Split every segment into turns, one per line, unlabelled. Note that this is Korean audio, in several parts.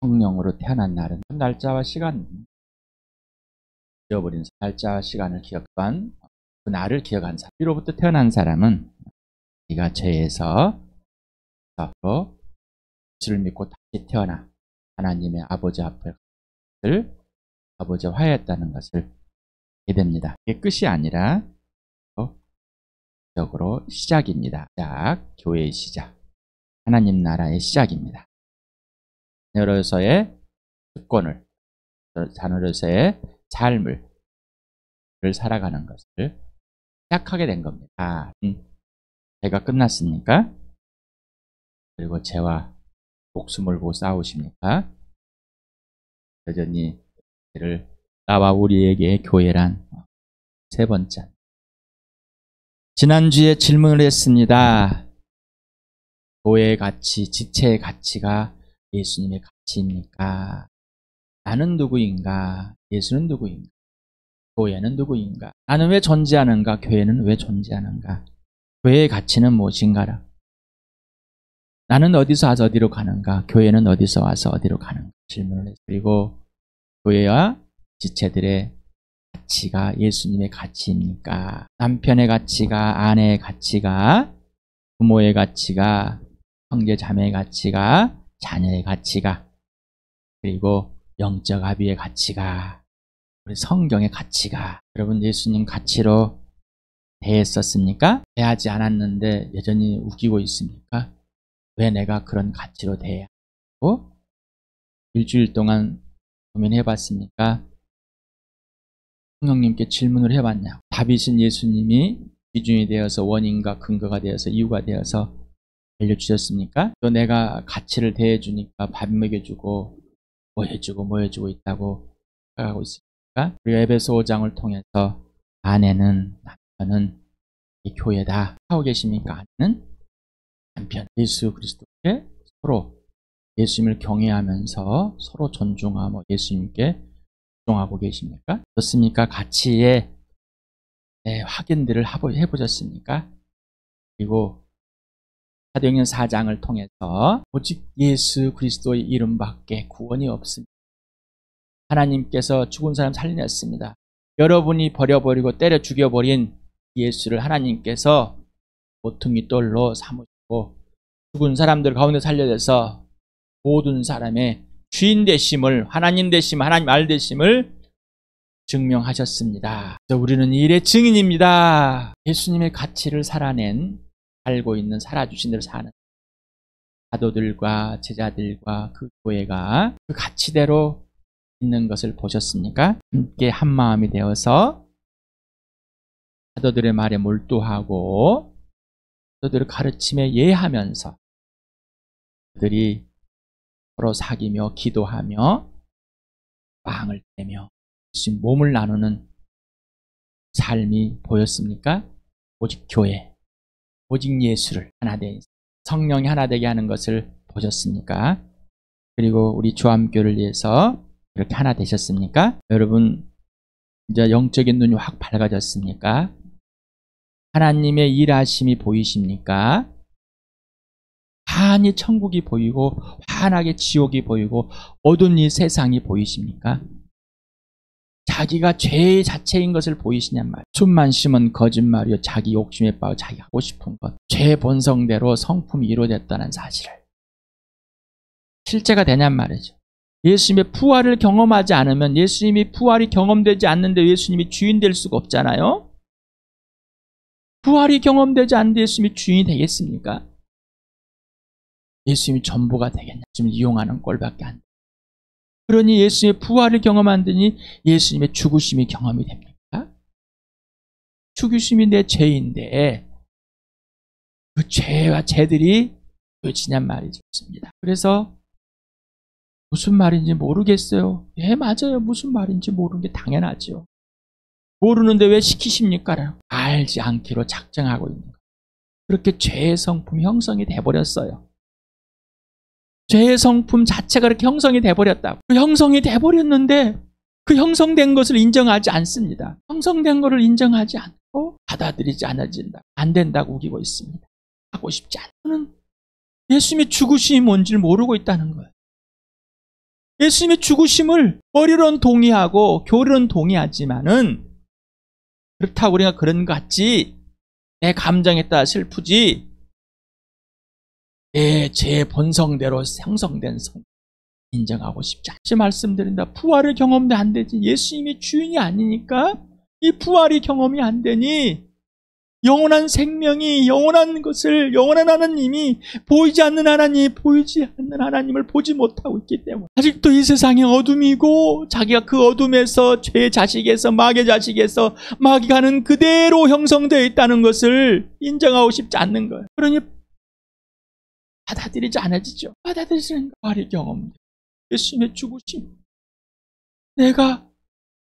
성령으로 태어난 날은 날짜와 시간, 잊어버린 날짜와 시간을 기억한 그 날을 기억한 사람. 이로부터 태어난 사람은 네가 죄에서 주를 믿고 다시 태어나 하나님의 아버지 앞에 아버지와 화해했다는 것을 알게 됩니다. 이게 끝이 아니라 적으로 시작입니다. 교회의 시작, 하나님 나라의 시작입니다. 자녀로서의 특권을, 자녀로서의 삶을 살아가는 것을 시작하게 된 겁니다. 죄가 끝났습니까? 그리고 죄와 목숨을 걸고 싸우십니까? 여전히 나와 우리에게 교회란 세 번째. 지난주에 질문을 했습니다. 교회의 가치, 지체의 가치가 예수님의 가치입니까? 나는 누구인가? 예수는 누구인가? 교회는 누구인가? 나는 왜 존재하는가? 교회는 왜 존재하는가? 교회의 가치는 무엇인가? 나는 어디서 와서 어디로 가는가? 교회는 어디서 와서 어디로 가는가? 질문을 했어요. 그리고 교회와 지체들의 가치가 예수님의 가치입니까? 남편의 가치가, 아내의 가치가, 부모의 가치가, 형제 자매의 가치가, 자녀의 가치가, 그리고 영적 아비의 가치가, 우리 성경의 가치가, 여러분 예수님 가치로 대했었습니까? 대하지 않았는데 여전히 우기고 있습니까? 왜 내가 그런 가치로 대해야 하고? 일주일 동안 고민해 봤습니까? 성령님께 질문을 해봤냐고. 답이신 예수님이 기준이 되어서 원인과 근거가 되어서 이유가 되어서 알려주셨습니까? 또 내가 가치를 대해주니까 밥 먹여주고 뭐 해주고 있다고 생각하고 있습니까? 우리가 에베소 5장을 통해서 아내는 남편은 이 교회다 하고 계십니까? 아내는 남편 예수 그리스도께 서로 예수님을 경외하면서 서로 존중하며 예수님께 존중하고 계십니까? 어떻습니까? 가치의 확인들을 해보셨습니까? 그리고 사도행전 4장을 통해서 오직 예수 그리스도의 이름밖에 구원이 없습니다. 하나님께서 죽은 사람 살려냈습니다. 여러분이 버려버리고 때려 죽여버린 예수를 하나님께서 모퉁이 돌로 삼으시고 죽은 사람들 가운데 살려내서 모든 사람의 주인 되심을, 하나님 되심, 하나님 알 되심을 증명하셨습니다. 우리는 이 일의 증인입니다. 예수님의 가치를 알고 있는, 살아주신 대로 사는 사도들과 제자들과 그 교회가 그 가치대로 있는 것을 보셨습니까? 함께 한마음이 되어서 사도들의 말에 몰두하고 사도들의 가르침에 예하면서 그들이 서로 사귀며 기도하며 빵을 떼며 몸을 나누는 삶이 보였습니까? 오직 교회, 오직 예수를 하나 된 성령이 하나 되게 하는 것을 보셨습니까? 그리고 우리 주암교를 위해서 이렇게 하나 되셨습니까? 여러분 이제 영적인 눈이 확 밝아졌습니까? 하나님의 일하심이 보이십니까? 환히 천국이 보이고 환하게 지옥이 보이고 어두운 이 세상이 보이십니까? 자기가 죄 자체인 것을 보이시냔 말이에요. 숨만 쉬면 거짓말이요 자기 욕심에 빠져 자기 하고 싶은 것, 죄 본성대로 성품이 이루어졌다는 사실을 실제가 되냔 말이죠. 예수님의 부활을 경험하지 않으면, 예수님이 부활이 경험되지 않는데 예수님이 주인 될 수가 없잖아요. 부활이 경험되지 않는데 예수님이 주인이 되겠습니까? 예수님이 전부가 되겠냐? 지금 이용하는 꼴밖에 안 돼. 그러니 예수님의 부활을 경험한다니 예수님의 죽으심이 경험이 됩니까? 죽으심이 내 죄인데 그 죄와 죄들이 도지냔 말이죠. 그래서 무슨 말인지 모르겠어요. 예, 맞아요. 무슨 말인지 모르는 게 당연하죠. 모르는데 왜 시키십니까? 알지 않기로 작정하고 있는 거예요. 그렇게 죄의 성품이 형성이 돼버렸어요. 죄의 성품 자체가 그렇게 형성이 돼버렸다고. 그 형성이 돼버렸는데 그 형성된 것을 인정하지 않습니다. 형성된 것을 인정하지 않고 받아들이지 않아진다. 안 된다고 우기고 있습니다. 하고 싶지 않는 예수님의 죽으심이 뭔지를 모르고 있다는 거예요. 예수님의 죽으심을 머리로는 동의하고 교리로는 동의하지만은 그렇다고 우리가 그런 것 같지, 내 감정에 따라 슬프지, 제 본성대로 형성된 성 인정하고 싶지 않지 말씀드린다. 부활을 경험도 안 되지. 예수님이 주인이 아니니까 이 부활이 경험이 안 되니 영원한 생명이, 영원한 것을, 영원한 하나님이, 보이지 않는 하나님, 보이지 않는 하나님을 보지 못하고 있기 때문에 아직도 이 세상에 어둠이고 자기가 그 어둠에서 죄의 자식에서, 마귀의 자식에서 마귀가 하는 그대로 형성되어 있다는 것을 인정하고 싶지 않는 거예요. 그러니 받아들이지 않아지죠. 받아들이는 부활의 경험, 예수님의 죽으심, 내가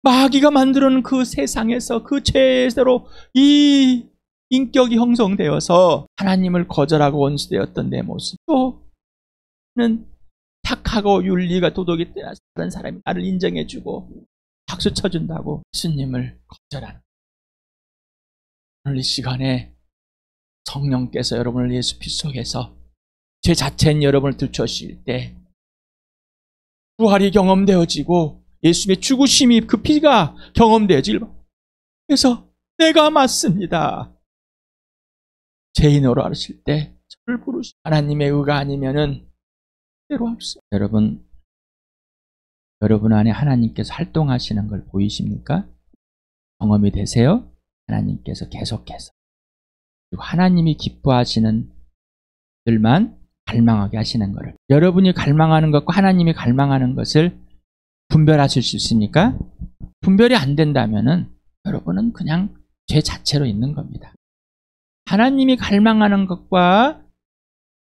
마귀가 만들어놓은 그 세상에서 그 죄대로 이 인격이 형성되어서 하나님을 거절하고 원수되었던 내 모습, 또는 착하고 윤리가 도덕이 뛰어나서 다른 사람이 나를 인정해주고 박수 쳐준다고 예수님을 거절하는, 오늘 이 시간에 성령께서 여러분을 예수 피 속에서 제 자체인 여러분을 들춰주실 때 부활이 경험되어지고 예수님의 죽으심이, 그 피가 경험되어질, 그래서 내가 맞습니다, 죄인으로 하실 때 저를 부르시, 하나님의 의가 아니면은 때로 없어. 여러분 안에 하나님께서 활동하시는 걸 보이십니까? 경험이 되세요? 하나님께서 계속해서, 그리고 하나님이 기뻐하시는 들만 갈망하게 하시는 것을, 여러분이 갈망하는 것과 하나님이 갈망하는 것을 분별하실 수 있습니까? 분별이 안 된다면은 여러분은 그냥 죄 자체로 있는 겁니다. 하나님이 갈망하는 것과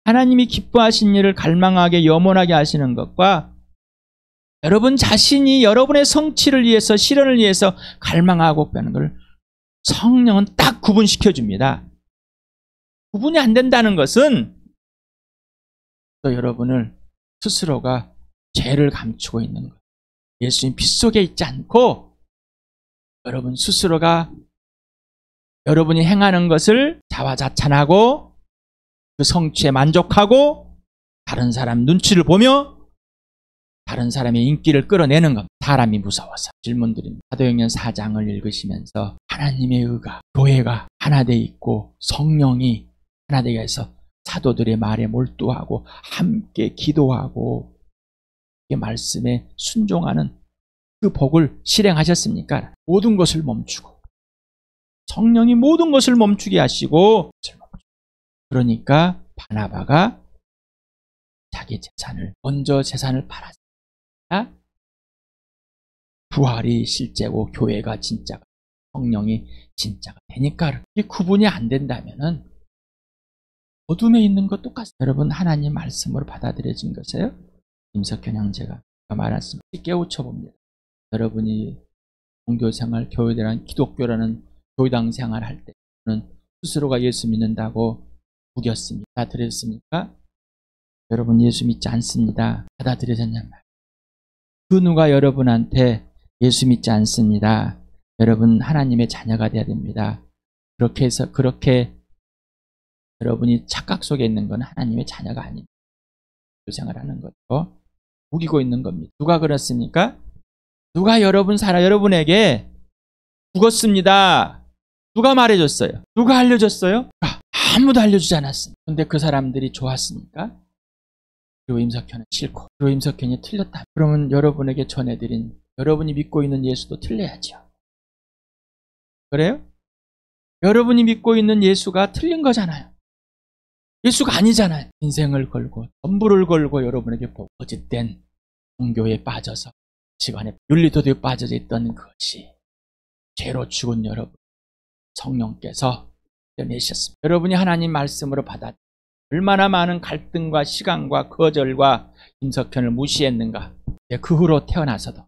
하나님이 기뻐하신 일을 갈망하게, 염원하게 하시는 것과 여러분 자신이 여러분의 성취를 위해서, 실현을 위해서 갈망하고 빼는 걸 성령은 딱 구분시켜 줍니다. 구분이 안 된다는 것은 또 여러분을 스스로가 죄를 감추고 있는 거예요. 예수님 피 속에 있지 않고 여러분 스스로가 여러분이 행하는 것을 자화자찬하고 그 성취에 만족하고 다른 사람 눈치를 보며 다른 사람의 인기를 끌어내는 겁니다. 사람이 무서워서. 질문드립니다. 사도행전 4장을 읽으시면서 하나님의 의가, 교회가 하나 되어 있고 성령이 하나 되어 있어 사도들의 말에 몰두하고 함께 기도하고 말씀에 순종하는 그 복을 실행하셨습니까? 모든 것을 멈추고, 성령이 모든 것을 멈추게 하시고, 그러니까 바나바가 자기 재산을, 먼저 재산을 팔았습니다. 부활이 실제고 교회가 진짜가, 성령이 진짜가 되니까. 이 구분이 안 된다면은 어둠에 있는 것 똑같아요. 여러분 하나님 말씀으로 받아들여진 것이에요. 임석현 형제가 말했습니다. 깨우쳐 봅니다. 여러분이 종교생활, 교회라는, 기독교라는 교회당 생활할 때는 스스로가 예수 믿는다고 우겼습니다. 받아들였습니까? 여러분 예수 믿지 않습니다. 받아들여졌냔 말이에요. 그 누가 여러분한테 예수 믿지 않습니다, 여러분 하나님의 자녀가 돼야 됩니다, 그렇게 해서, 그렇게 여러분이 착각 속에 있는 건 하나님의 자녀가 아닙니다. 생활하는 것도 우기고 있는 겁니다. 누가 그렇습니까? 누가 여러분에게 죽었습니다, 누가 말해줬어요? 누가 알려줬어요? 아무도 알려주지 않았습니다. 근데 그 사람들이 좋았습니까? 그리고 임석현은 싫고, 그리고 임석현이 틀렸다, 그러면 여러분에게 전해드린 여러분이 믿고 있는 예수도 틀려야죠. 그래요? 여러분이 믿고 있는 예수가 틀린 거잖아요. 예수가 아니잖아요. 인생을 걸고 전부를 걸고 여러분에게 보고, 어쨌든 종교에 빠져서 집안에 윤리도덕에 빠져 있던 것이 죄로 죽은 여러분, 성령께서 내셨습니다. 여러분이 하나님 말씀으로 받아 얼마나 많은 갈등과 시간과 거절과 임석현을 무시했는가. 그 후로 태어나서도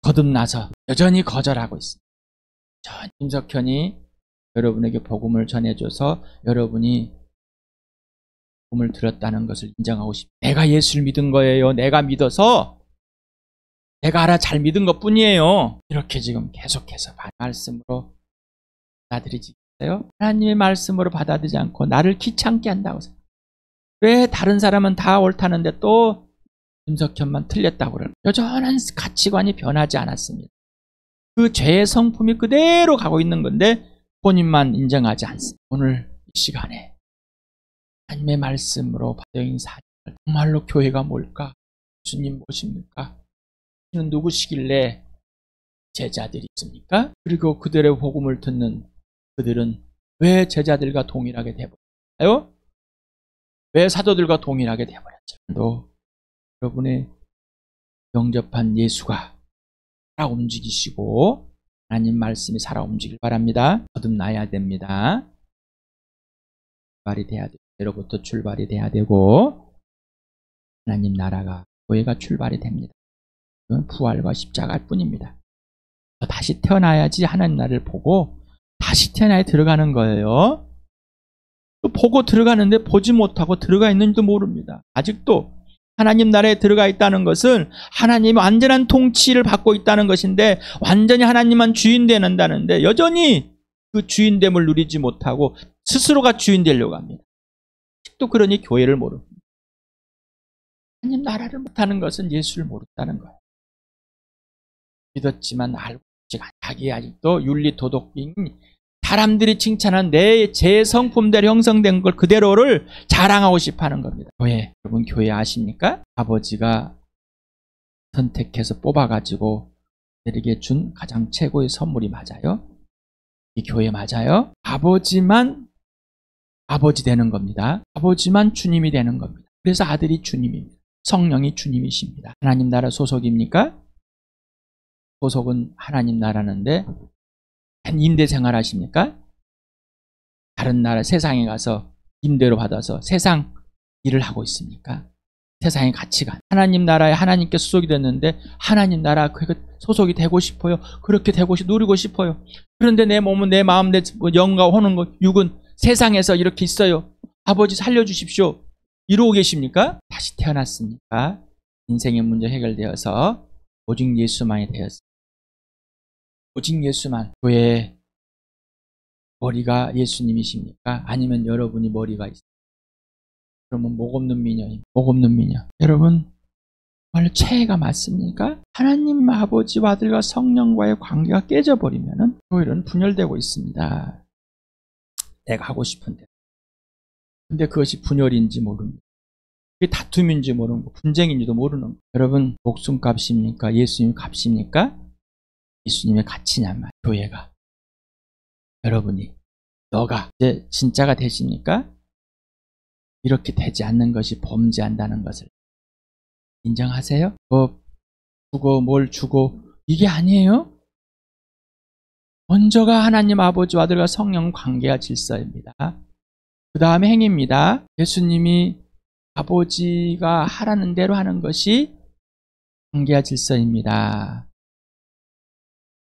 거듭나서 여전히 거절하고 있습니다. 임석현이 여러분에게 복음을 전해줘서 여러분이 복음을 들었다는 것을 인정하고 싶습니다. 내가 예수를 믿은 거예요, 내가 믿어서 내가 알아 잘 믿은 것 뿐이에요, 이렇게 지금 계속해서 말씀으로 받아들이지 않아요? 하나님의 말씀으로 받아들이지 않고 나를 귀찮게 한다고 생각해요. 왜 다른 사람은 다 옳다는데 또 김석현만 틀렸다고 그러는 여전한 가치관이 변하지 않았습니다. 그 죄의 성품이 그대로 가고 있는 건데 본인만 인정하지 않습니다. 오늘 이 시간에 하나님의 말씀으로 받은 사실, 정말로 교회가 뭘까? 주님 무엇입니까? 주는 누구시길래 제자들이 있습니까? 그리고 그들의 복음을 듣는 그들은 왜 제자들과 동일하게 되어버렸어요? 왜 사도들과 동일하게 되어버렸죠? 또 여러분의 영접한 예수가 살아 움직이시고 하나님 말씀이 살아 움직이길 바랍니다. 거듭나야 됩니다. 출발이 돼야 돼요. 예로부터 출발이 돼야 되고 하나님 나라가 교회가 출발이 됩니다. 그건 부활과 십자가일 뿐입니다. 다시 태어나야지 하나님 나라를 보고 다시 태어나야 들어가는 거예요. 또 보고 들어가는데 보지 못하고 들어가 있는지도 모릅니다. 아직도 하나님 나라에 들어가 있다는 것은 하나님의 완전한 통치를 받고 있다는 것인데 완전히 하나님만 주인 되는다는데 여전히 그 주인됨을 누리지 못하고 스스로가 주인 되려고 합니다. 또 그러니 교회를 모릅니다. 하나님 나라를 못하는 것은 예수를 모른다는 거예요. 믿었지만 알고 있지 않아. 자기 아직도 윤리 도덕인 사람들이 칭찬한 내 제 성품대로 형성된 걸 그대로를 자랑하고 싶어하는 겁니다. 교회, 여러분 교회 아십니까? 아버지가 선택해서 뽑아가지고 그들에게 준 가장 최고의 선물이 맞아요? 이 교회 맞아요? 아버지만 아버지 되는 겁니다. 아버지만 주님이 되는 겁니다. 그래서 아들이 주님입니다. 성령이 주님이십니다. 하나님 나라 소속입니까? 소속은 하나님 나라는데 임대 생활 하십니까? 다른 나라 세상에 가서 임대로 받아서 세상 일을 하고 있습니까? 세상의 가치관. 하나님 나라에 하나님께 소속이 됐는데 하나님 나라 소속이 되고 싶어요. 그렇게 되고 누리고 싶어요. 그런데 내 몸은 내 마음 내 영과 호는 것 육은 세상에서 이렇게 있어요. 아버지 살려주십시오. 이러고 계십니까? 다시 태어났습니까? 인생의 문제 해결되어서 오직 예수만이 되었습니다. 오직 예수만. 교회의 머리가 예수님이십니까? 아니면 여러분이 머리가 있습니까? 그러면 목 없는 미녀입니다. 목 없는 미녀. 여러분 정말 최애가 맞습니까? 하나님 아버지와 아들과 성령과의 관계가 깨져버리면 교회는 분열되고 있습니다. 내가 하고 싶은데. 근데 그것이 분열인지 모릅니다. 그게 다툼인지 모르는 거, 분쟁인지도 모르는 거. 여러분 목숨값입니까? 예수님 값입니까? 예수님의 가치냔 말이에요. 교회가. 여러분이 너가 이제 진짜가 되십니까? 이렇게 되지 않는 것이 범죄한다는 것을 인정하세요? 뭐 주고 뭘 주고 이게 아니에요? 먼저가 하나님 아버지와 아들과 성령 관계가 질서입니다. 그 다음에 행위입니다. 예수님이 아버지가 하라는 대로 하는 것이 관계와 질서입니다.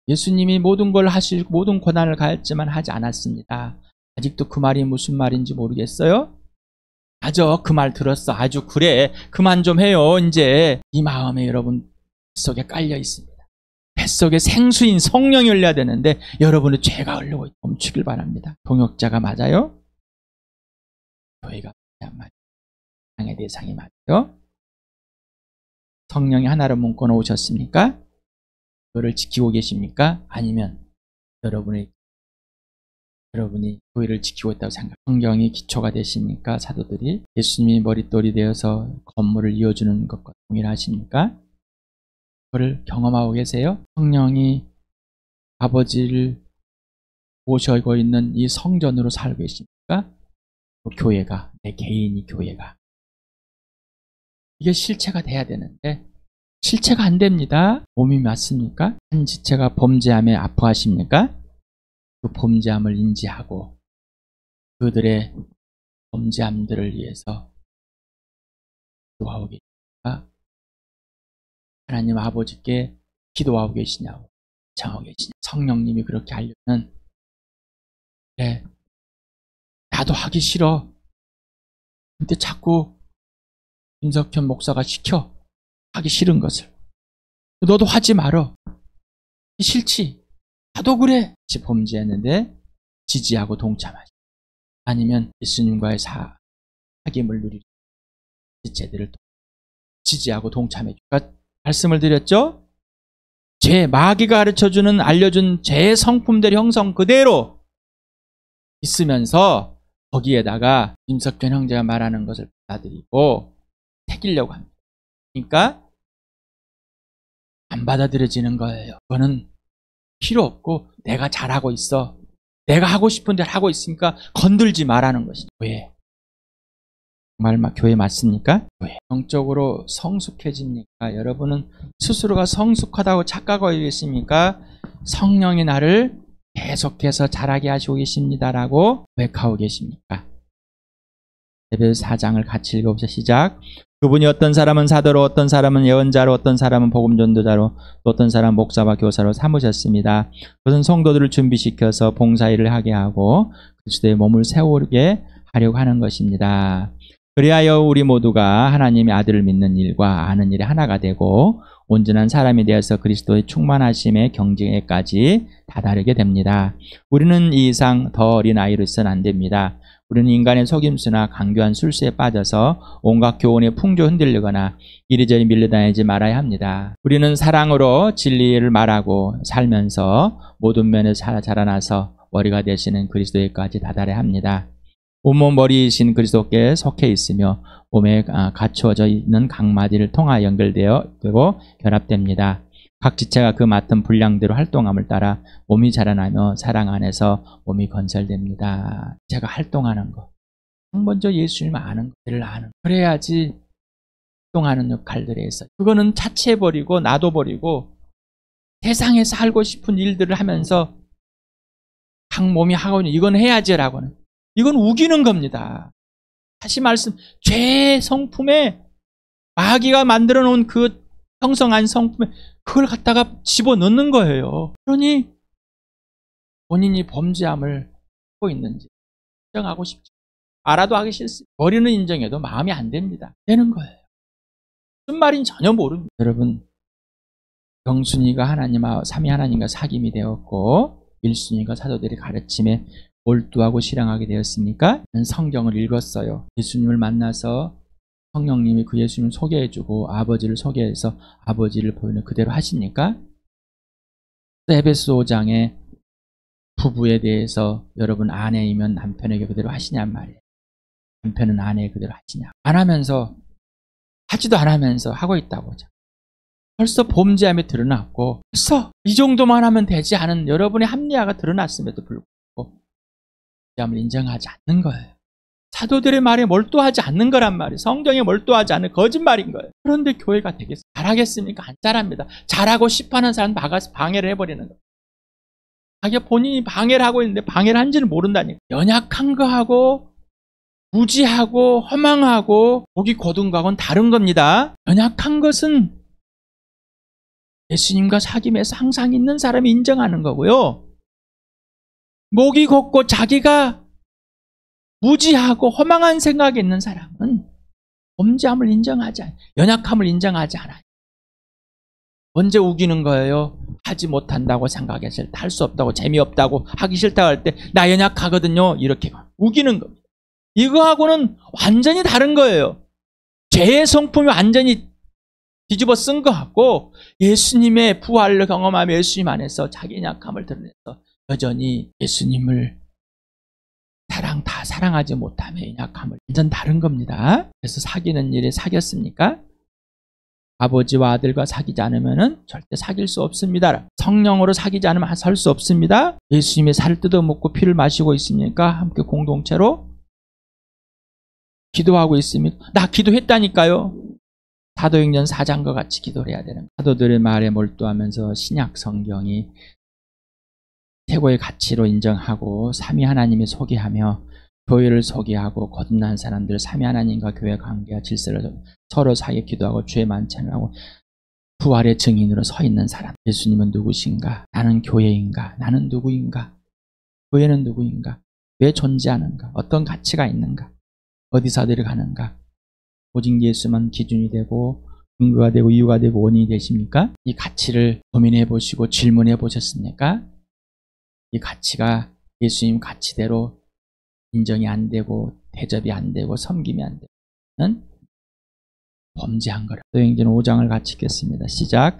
예수님이 모든 걸 하시고 모든 고난을 가했지만 하지 않았습니다. 아직도 그 말이 무슨 말인지 모르겠어요? 맞아, 그 말 들었어. 아주 그래. 그만 좀 해요. 이제 이 마음에 여러분 뱃속에 깔려 있습니다. 뱃속에 생수인 성령이 흘려야 되는데 여러분의 죄가 흘러고 멈추길 바랍니다. 동역자가 맞아요? 교회가 맞아요. 사랑의 대상이 맞아요? 성령이 하나로 묶어 놓으셨습니까? 그거를 지키고 계십니까? 아니면 여러분이 교회를 지키고 있다고 생각. 성경이 기초가 되십니까? 사도들이 예수님이 머릿돌이 되어서 건물을 이어주는 것과 동일하십니까? 그걸 경험하고 계세요? 성령이 아버지를 모시고 있는 이 성전으로 살고 계십니까? 교회가, 내 개인이 교회가. 이게 실체가 돼야 되는데 실체가 안 됩니다. 몸이 맞습니까? 한 지체가 범죄함에 아파하십니까? 그 범죄함을 인지하고 그들의 범죄함들을 위해서 기도하고 계십니까? 하나님 아버지께 기도하고 계시냐고 청하고 계시냐. 성령님이 그렇게 하려면 그래, 나도 하기 싫어. 근데 자꾸 김석현 목사가 시켜. 하기 싫은 것을. 너도 하지 말어. 싫지. 나도 그래. 범죄했는데 지지하고 동참하지. 아니면 예수님과의 사귐을 누리는 지체들을 지지하고 동참해 줘. 그러니까 말씀을 드렸죠? 마귀가 가르쳐주는 알려준 제 성품들 형성 그대로 있으면서 거기에다가 임석현 형제가 말하는 것을 받아들이고 새기려고 합니다. 그러니까 안 받아들여지는 거예요. 그거는 필요 없고 내가 잘하고 있어. 내가 하고 싶은 대로 하고 있으니까 건들지 말라는 것이죠. 왜? 정말 교회 맞습니까? 왜? 영적으로 성숙해집니까? 여러분은 스스로가 성숙하다고 착각하고 계십니까? 성령이 나를 계속해서 자라게 하시고 계십니다라고 고백하고 계십니까? 에베소 4장을 같이 읽어보자. 시작. 그분이 어떤 사람은 사도로, 어떤 사람은 예언자로, 어떤 사람은 복음 전도자로, 또 어떤 사람은 목사와 교사로 삼으셨습니다. 그것은 성도들을 준비시켜서 봉사일을 하게 하고 그리스도의 몸을 세우게 하려고 하는 것입니다. 그리하여 우리 모두가 하나님의 아들을 믿는 일과 아는 일에 하나가 되고 온전한 사람이 되어서 그리스도의 충만하심의 경지에까지 다다르게 됩니다. 우리는 이 이상 더 어린 아이로 있어는 안 됩니다. 우리는 인간의 속임수나 강교한 술수에 빠져서 온갖 교훈에 풍조 흔들리거나 이리저리 밀려다니지 말아야 합니다. 우리는 사랑으로 진리를 말하고 살면서 모든 면에서 자라나서 머리가 되시는 그리스도에까지 다다라야 합니다. 온몸 머리이신 그리스도께 속해 있으며 몸에 갖추어져 있는 각 마디를 통하여 연결되고 결합됩니다. 각 지체가 그 맡은 분량대로 활동함을 따라 몸이 자라나며 사랑 안에서 몸이 건설됩니다. 제가 활동하는 것. 먼저 예수님을 아는 것들을 아는. 그래야지 활동하는 역할들에 있어요. 그거는 차치해버리고 놔둬버리고 세상에 살고 싶은 일들을 하면서 각 몸이 하고 있는 이건 해야지라고는. 이건 우기는 겁니다. 다시 말씀, 죄의 성품에 마귀가 만들어 놓은 그 형성한 성품에 그걸 갖다가 집어넣는 거예요. 그러니 본인이 범죄함을 하고 있는지 인정하고 싶지 알아도 하기 싫습니다. 머리는 인정해도 마음이 안 됩니다. 되는 거예요. 무슨 말인지 전혀 모릅니다. 여러분, 영순이가 삼위 하나님과 사귐이 되었고 1순위가 사도들의 가르침에 몰두하고 실행하게 되었습니까? 성경을 읽었어요. 예수님을 만나서 성령님이 그 예수님을 소개해주고 아버지를 소개해서 아버지를 보이는 그대로 하십니까? 에베소 5장에 부부에 대해서 여러분 아내이면 남편에게 그대로 하시냔 말이에요. 남편은 아내에게 그대로 하시냐. 안 하면서 하지도 안 하면서 하고 있다고. 벌써 범죄함이 드러났고 벌써 이 정도만 하면 되지 않은 여러분의 합리화가 드러났음에도 불구하고 범죄함을 인정하지 않는 거예요. 사도들의 말에 몰두하지 않는 거란 말이에요. 성경에 몰두하지 않는 거짓말인 거예요. 그런데 교회가 되겠어요? 잘하겠습니까? 안 잘합니다. 잘하고 싶어하는 사람 막아서 방해를 해버리는 거예요. 자기가 본인이 방해를 하고 있는데 방해를 한지는 모른다니까. 연약한 거하고 무지하고 허망하고 목이 곧은 거하고는 다른 겁니다. 연약한 것은 예수님과 사귐에서 항상 있는 사람이 인정하는 거고요. 목이 곧고 자기가 무지하고 허망한 생각이 있는 사람은 범죄함을 인정하지 않아요. 연약함을 인정하지 않아요. 언제 우기는 거예요? 하지 못한다고 생각했을 때, 할 수 없다고, 재미없다고, 하기 싫다고 할 때 나 연약하거든요. 이렇게 우기는 겁니다. 이거하고는 완전히 다른 거예요. 죄의 성품이 완전히 뒤집어 쓴 것 같고 예수님의 부활을 경험하며 예수님 안에서 자기 연약함을 드러내서 여전히 예수님을 다 사랑하지 못하며 연약함을 완전 다른 겁니다. 그래서 사귀는 일에 사귀었습니까? 아버지와 아들과 사귀지 않으면 절대 사귈 수 없습니다. 성령으로 사귀지 않으면 살 수 없습니다. 예수님의 살을 뜯어먹고 피를 마시고 있습니까? 함께 공동체로 기도하고 있습니까? 나 기도했다니까요. 사도행전 4장과 같이 기도를 해야 되는 거예요. 사도들의 말에 몰두하면서 신약 성경이 최고의 가치로 인정하고 삼위 하나님이 소개하며 교회를 소개하고 거듭난 사람들 삼위 하나님과 교회 관계와 질서를 서로 사이에 기도하고 주의 만찬을 하고 부활의 증인으로 서 있는 사람. 예수님은 누구신가? 나는 교회인가? 나는 누구인가? 교회는 누구인가? 왜 존재하는가? 어떤 가치가 있는가? 어디서 들어가는가? 오직 예수만 기준이 되고 근거가 되고 이유가 되고 원인이 되십니까? 이 가치를 고민해 보시고 질문해 보셨습니까? 이 가치가 예수님 가치대로 인정이 안 되고 대접이 안 되고 섬김이 안 되면 범죄한 거라. 사도행전 5장을 같이 읽겠습니다. 시작.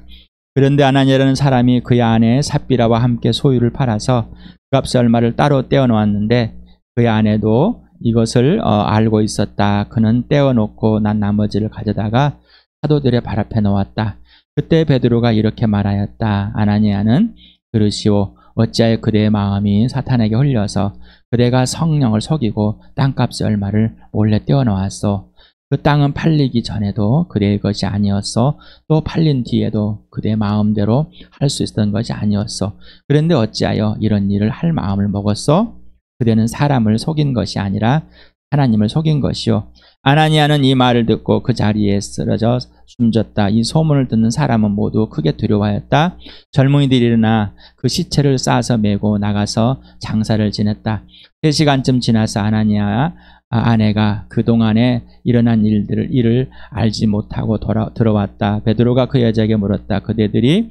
그런데 아나니아라는 사람이 그의 아내 삽비라와 함께 소유를 팔아서 그 값의 얼마를 따로 떼어놓았는데 그의 아내도 이것을 알고 있었다. 그는 떼어놓고 난 나머지를 가져다가 사도들의 발 앞에 놓았다. 그때 베드로가 이렇게 말하였다. 아나니아는 들으시오. 어찌하여 그대의 마음이 사탄에게 흘려서 그대가 성령을 속이고 땅값의 얼마를 몰래 떼어놓았소. 그 땅은 팔리기 전에도 그대의 것이 아니었어. 또 팔린 뒤에도 그대의 마음대로 할 수 있었던 것이 아니었어. 그런데 어찌하여 이런 일을 할 마음을 먹었어? 그대는 사람을 속인 것이 아니라 하나님을 속인 것이요. 아나니아는 이 말을 듣고 그 자리에 쓰러져 숨졌다. 이 소문을 듣는 사람은 모두 크게 두려워하였다. 젊은이들이 일어나 그 시체를 싸서 메고 나가서 장사를 지냈다. 3시간쯤 지나서 아나니아 아내가 그동안에 일어난 일을 알지 못하고 들어왔다. 베드로가 그 여자에게 물었다. 그대들이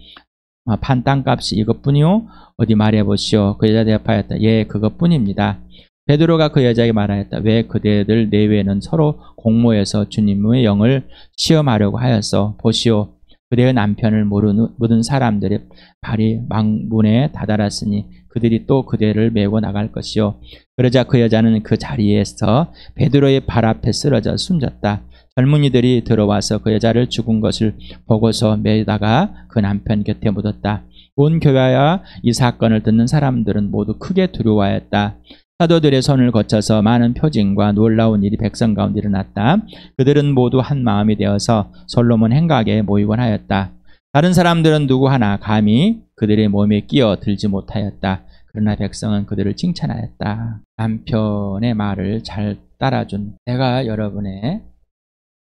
판 땅값이 이것뿐이요? 어디 말해보시오. 그 여자 대답하였다. 예, 그것뿐입니다. 베드로가 그 여자에게 말하였다. 왜 그대들 내외는 서로 공모해서 주님의 영을 시험하려고 하였어? 보시오. 그대의 남편을 묻은 사람들의 발이 망문에 다다랐으니 그들이 또 그대를 메고 나갈 것이요. 그러자 그 여자는 그 자리에서 베드로의 발 앞에 쓰러져 숨졌다. 젊은이들이 들어와서 그 여자를 죽은 것을 보고서 메다가 그 남편 곁에 묻었다. 온 교회와 이 사건을 듣는 사람들은 모두 크게 두려워하였다. 사도들의 손을 거쳐서 많은 표징과 놀라운 일이 백성 가운데 일어났다. 그들은 모두 한 마음이 되어서 솔로몬 행각에 모이곤 하였다. 다른 사람들은 누구 하나 감히 그들의 몸에 끼어들지 못하였다. 그러나 백성은 그들을 칭찬하였다. 남편의 말을 잘 따라준 내가 여러분의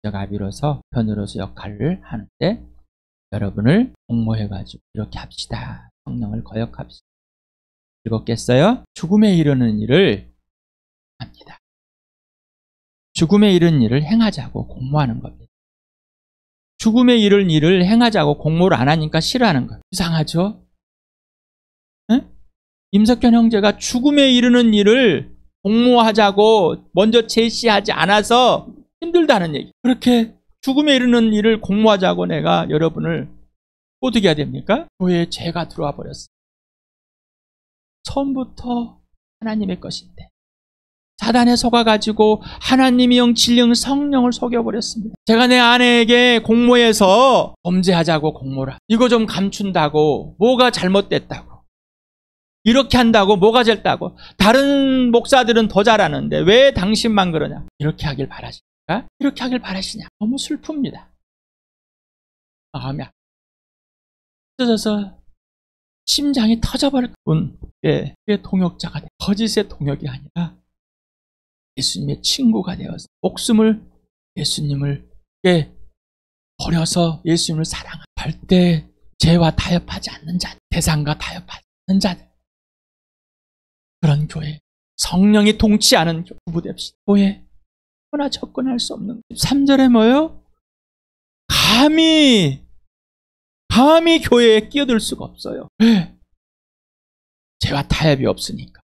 아비로서 편으로서 역할을 하는데 여러분을 공모해가지고 이렇게 합시다. 성령을 거역합시다. 읽었겠어요? 죽음에 이르는 일을 합니다. 죽음에 이르는 일을 행하자고 공모하는 겁니다. 죽음에 이르는 일을 행하자고 공모를 안 하니까 싫어하는 거예요. 이상하죠? 응? 임석현 형제가 죽음에 이르는 일을 공모하자고 먼저 제시하지 않아서 힘들다는 얘기. 그렇게 죽음에 이르는 일을 공모하자고 내가 여러분을 어떻게 해야 됩니까? 교회에 죄가 들어와 버렸어요. 처음부터 하나님의 것인데 사단에 속아가지고 하나님의 영, 진령, 성령을 속여버렸습니다. 제가 내 아내에게 공모해서 범죄하자고 공모를 이거 좀 감춘다고 뭐가 잘못됐다고 이렇게 한다고 뭐가 잘다고 다른 목사들은 더 잘하는데 왜 당신만 그러냐 이렇게 하길 바라십니까? 이렇게 하길 바라시냐? 너무 슬픕니다. 마음이 찢어져서 심장이 터져버릴 뿐의 동역자가 돼. 거짓의 동역이 아니라 예수님의 친구가 되어서 목숨을 예수님을 버려서 예수님을 사랑할 때 죄와 타협하지 않는 자들, 세상과 타협하지 않는 자들, 그런 교회, 성령이 동치 않은 부부 됩시다. 교회 하나 접근할 수 없는 3절에 뭐요? 감히 교회에 끼어들 수가 없어요. 왜? 죄와 타협이 없으니까.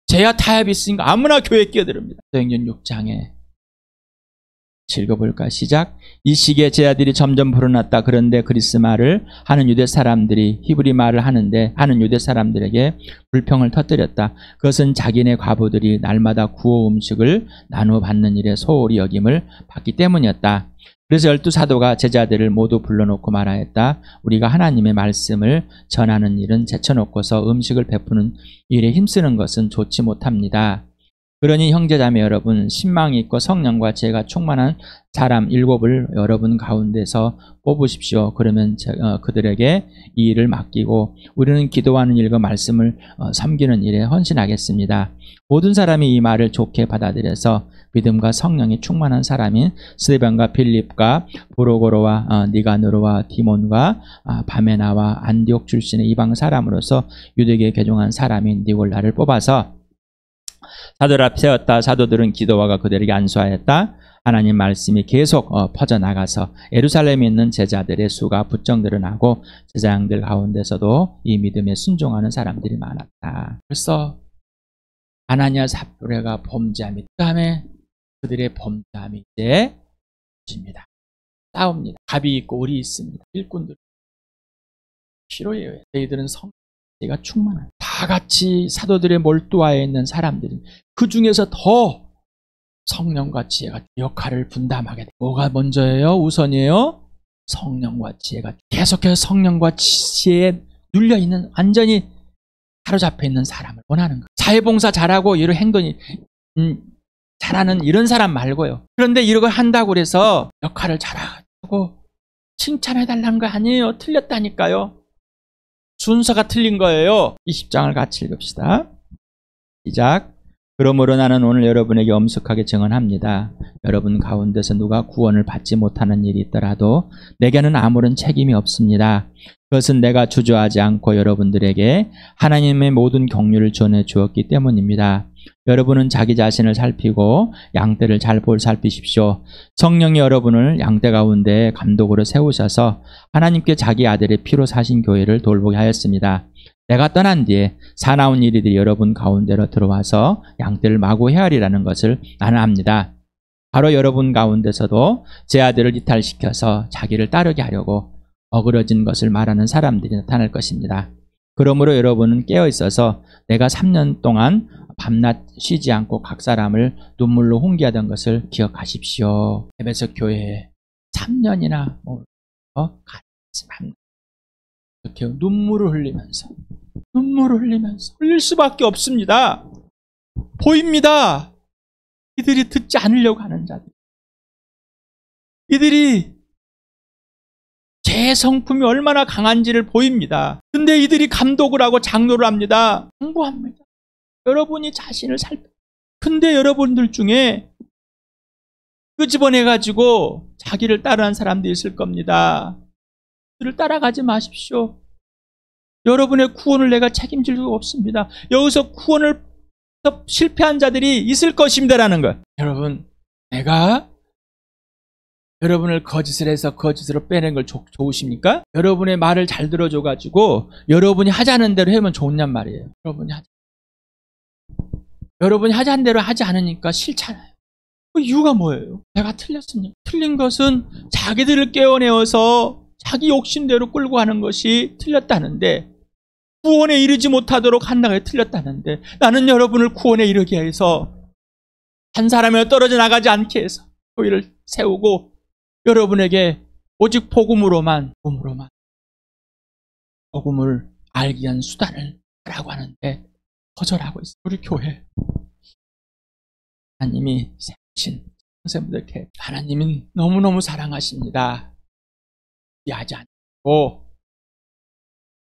죄와 타협이 있으니까 아무나 교회에 끼어듭니다. 사도행전 6장에 읽어볼까? 시작. 이 시기에 제 아들이 점점 불어났다. 그런데 그리스 말을 하는 유대 사람들이 히브리 말을 하는 유대 사람들에게 불평을 터뜨렸다. 그것은 자기네 과부들이 날마다 구호 음식을 나누어 받는 일에 소홀히 여김을 받기 때문이었다. 그래서 12사도가 제자들을 모두 불러놓고 말하였다. 우리가 하나님의 말씀을 전하는 일은 제쳐놓고서 음식을 베푸는 일에 힘쓰는 것은 좋지 못합니다. 그러니 형제자매 여러분, 신망이 있고 성령과 지혜가 충만한 사람 7을 여러분 가운데서 뽑으십시오. 그러면 그들에게 이 일을 맡기고 우리는 기도하는 일과 말씀을 섬기는 일에 헌신하겠습니다. 모든 사람이 이 말을 좋게 받아들여서 믿음과 성령이 충만한 사람인 스데반과 빌립과 브로고로와 니가노르와 디몬과 바메나와 안디옥 출신의 이방 사람으로서 유대교에 개종한 사람인 니골라를 뽑아서 사도들 앞에 세웠다. 사도들은 기도와가 그들에게 안수하였다. 하나님 말씀이 계속 퍼져나가서 예루살렘에 있는 제자들의 수가 부쩍 늘어나고 제자양들 가운데서도 이 믿음에 순종하는 사람들이 많았다. 그래서 아나니아 삽비라가 범죄함이 그 다음에 그들의 범죄함이 이제 것입니다. 싸웁니다. 갑이 있고 을이 있습니다. 일꾼들 필요해요. 저희들은 성제가 충만한 다 같이 사도들의 몰두하에 있는 사람들이 그 중에서 더 성령과 지혜가 역할을 분담하게 돼요. 뭐가 먼저예요? 우선이에요? 성령과 지혜가 계속해서 성령과 지혜에 눌려있는 완전히 사로잡혀 있는 사람을 원하는 거예요. 자회봉사 잘하고 이런 행동이 잘하는 이런 사람 말고요. 그런데 이런 걸 한다고 그래서 역할을 잘하고 칭찬해달라는 거 아니에요. 틀렸다니까요. 순서가 틀린 거예요. 20장을 같이 읽읍시다. 시작. 그러므로 나는 오늘 여러분에게 엄숙하게 증언합니다. 여러분 가운데서 누가 구원을 받지 못하는 일이 있더라도 내게는 아무런 책임이 없습니다. 그것은 내가 주저하지 않고 여러분들에게 하나님의 모든 경륜을 전해 주었기 때문입니다. 여러분은 자기 자신을 살피고 양떼를 잘 살피십시오. 성령이 여러분을 양떼 가운데 감독으로 세우셔서 하나님께 자기 아들의 피로 사신 교회를 돌보게 하였습니다. 내가 떠난 뒤에 사나운 이리들이 여러분 가운데로 들어와서 양떼를 마구 헤아리라는 것을 나는 압니다. 바로 여러분 가운데서도 제 아들을 이탈시켜서 자기를 따르게 하려고 어그러진 것을 말하는 사람들이 나타날 것입니다. 그러므로 여러분은 깨어있어서 내가 3년 동안 밤낮 쉬지 않고 각 사람을 눈물로 홍기하던 것을 기억하십시오. 에베소 교회에 3년이나 이렇게 눈물을 흘리면서 흘릴 수밖에 없습니다. 보입니다. 이들이 듣지 않으려고 하는 자들. 이들이 제 성품이 얼마나 강한지를 보입니다. 근데 이들이 감독을 하고 장로를 합니다. 공부합니다. 여러분이 자신을 근데 여러분들 중에 끄집어내가지고 자기를 따르는 사람도 있을 겁니다. 그들을 따라가지 마십시오. 여러분의 구원을 내가 책임질 수가 없습니다. 여기서 구원을 실패한 자들이 있을 것입니다라는 것. 여러분, 내가 여러분을 거짓을 해서 거짓으로 빼낸 걸 좋으십니까? 여러분의 말을 잘 들어줘가지고 여러분이 하자는 대로 하면 좋냔 말이에요. 여러분이 하자는 대로 하지 않으니까 싫잖아요. 그 이유가 뭐예요? 내가 틀렸습니까? 틀린 것은 자기들을 깨어내어서 자기 욕심대로 끌고 가는 것이 틀렸다는데, 구원에 이르지 못하도록 한다고 틀렸다는데, 나는 여러분을 구원에 이르게 해서 한 사람에 떨어져 나가지 않게 해서 교회를 세우고 여러분에게 오직 복음으로만 복음을 알기 위한 수단을 하라고 하는데 거절하고 있어요. 우리 교회 하나님이 세우신 선생님들께 하나님은 너무너무 사랑하십니다.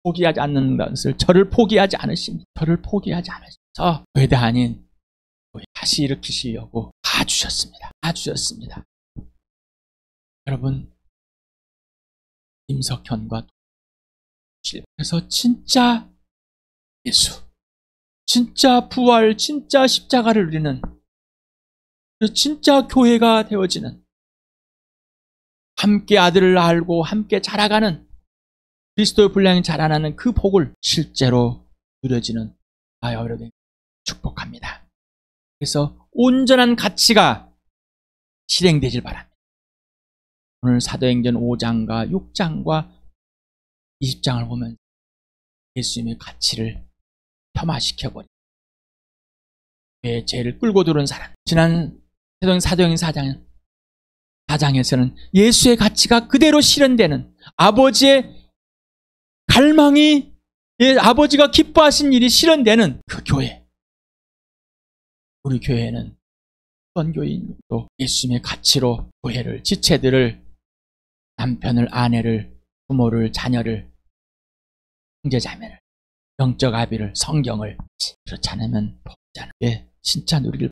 포기하지 않는 것을 저를 포기하지 않으십니다. 저를 포기하지 않으셔서 외대 아닌 다시 일으키시려고 다 주셨습니다. 여러분, 임석현과 그래서 진짜 예수, 진짜 부활, 진짜 십자가를 누리는 진짜 교회가 되어지는, 함께 아들을 알고 함께 자라가는 그리스도의 분량이 자라나는 그 복을 실제로 누려지는 여러분 축복합니다. 그래서 온전한 가치가 실행되길 바랍니다. 오늘 사도행전 5장과 6장과 20장을 보면 예수님의 가치를 폄하시켜버린 죄를 끌고 들어온 사람, 지난 사도행전 4장에서는 예수의 가치가 그대로 실현되는, 아버지의 갈망이, 아버지가 기뻐하신 일이 실현되는 그 교회. 우리 교회는 어떤 교회인도 예수님의 가치로 교회를, 지체들을, 남편을, 아내를, 부모를, 자녀를, 형제자매를, 영적 아비를, 성경을, 그렇지 않으면 진짜 누리길